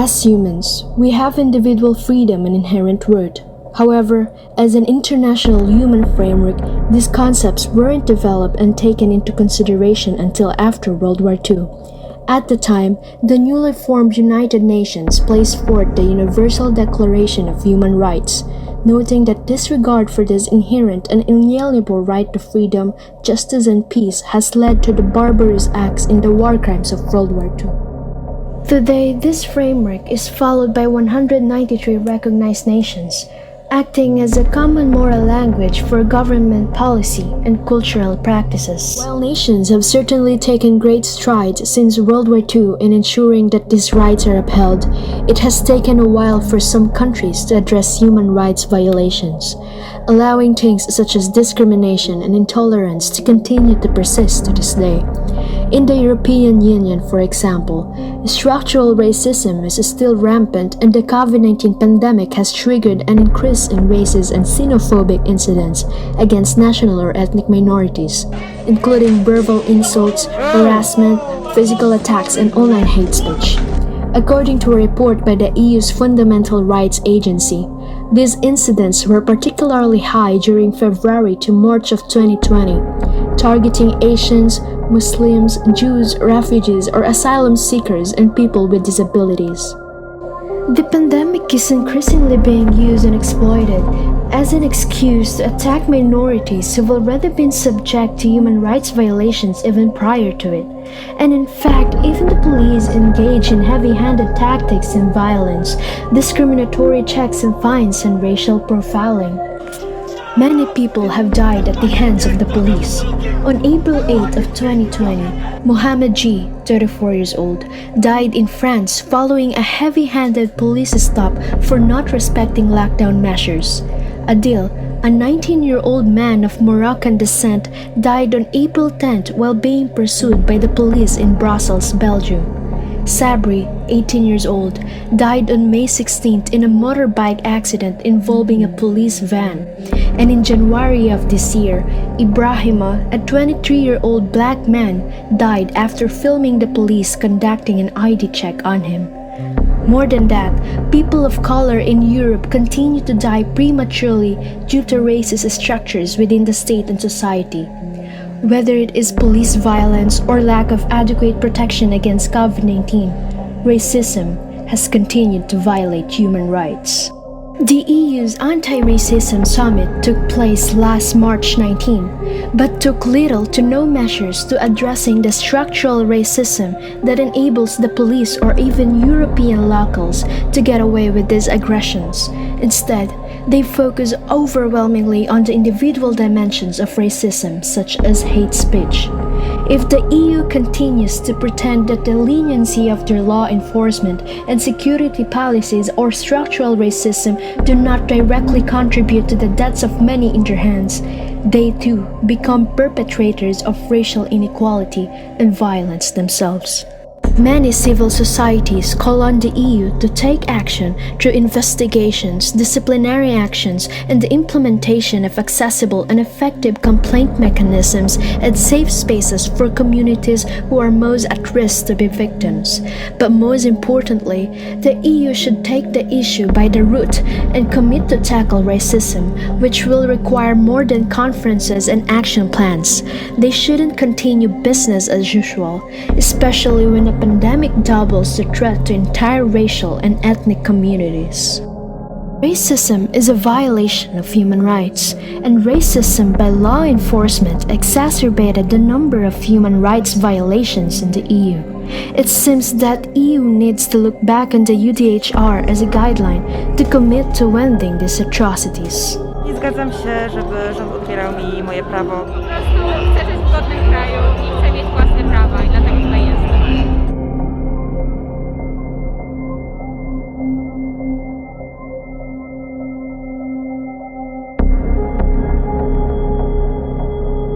As humans, we have individual freedom and inherent worth. However, as an international human framework, these concepts weren't developed and taken into consideration until after World War II. At the time, the newly formed United Nations placed forth the Universal Declaration of Human Rights, noting that disregard for this inherent and inalienable right to freedom, justice, and peace has led to the barbarous acts in the war crimes of World War II. Today, this framework is followed by 193 recognized nations, acting as a common moral language for government policy and cultural practices. While nations have certainly taken great strides since World War II in ensuring that these rights are upheld, it has taken a while for some countries to address human rights violations, allowing things such as discrimination and intolerance to continue to persist to this day. In the European Union, for example, structural racism is still rampant, and the COVID-19 pandemic has triggered an increase in racist and xenophobic incidents against national or ethnic minorities, including verbal insults, harassment, physical attacks, and online hate speech. According to a report by the EU's Fundamental Rights Agency, these incidents were particularly high during February to March of 2020, targeting Asians, Muslims, Jews, refugees, or asylum seekers, and people with disabilities. The pandemic is increasingly being used and exploited as an excuse to attack minorities who've already been subject to human rights violations even prior to it. And in fact, even the police engage in heavy-handed tactics and violence, discriminatory checks and fines, and racial profiling. Many people have died at the hands of the police. On April 8 of 2020, Mohamed G, 34 years old, died in France following a heavy-handed police stop for not respecting lockdown measures. Adil, a 19-year-old man of Moroccan descent, died on April 10 while being pursued by the police in Brussels, Belgium. Sabri, 18 years old, died on May 16 in a motorbike accident involving a police van. And in January of this year, Ibrahima, a 23-year-old black man, died after filming the police conducting an ID check on him. More than that, people of color in Europe continue to die prematurely due to racist structures within the state and society. Whether it is police violence or lack of adequate protection against COVID-19, racism has continued to violate human rights. The EU's Anti-Racism Summit took place last March 19, but took little to no measures to addressing the structural racism that enables the police or even European locals to get away with these aggressions. Instead, they focus overwhelmingly on the individual dimensions of racism, such as hate speech. If the EU continues to pretend that the leniency of their law enforcement and security policies or structural racism do not directly contribute to the deaths of many in their hands, they too become perpetrators of racial inequality and violence themselves. Many civil societies call on the EU to take action through investigations, disciplinary actions, and the implementation of accessible and effective complaint mechanisms and safe spaces for communities who are most at risk to be victims. But most importantly, the EU should take the issue by the root and commit to tackle racism, which will require more than conferences and action plans. They shouldn't continue business as usual, especially when a pandemic doubles the threat to entire racial and ethnic communities. Racism is a violation of human rights, and racism by law enforcement exacerbated the number of human rights violations in the EU. It seems that EU needs to look back on the UDHR as a guideline to commit to ending these atrocities. Nie zgadzam się, żeby rząd odbierał mi moje prawo. Po prostu chcę żyć w godnym kraju.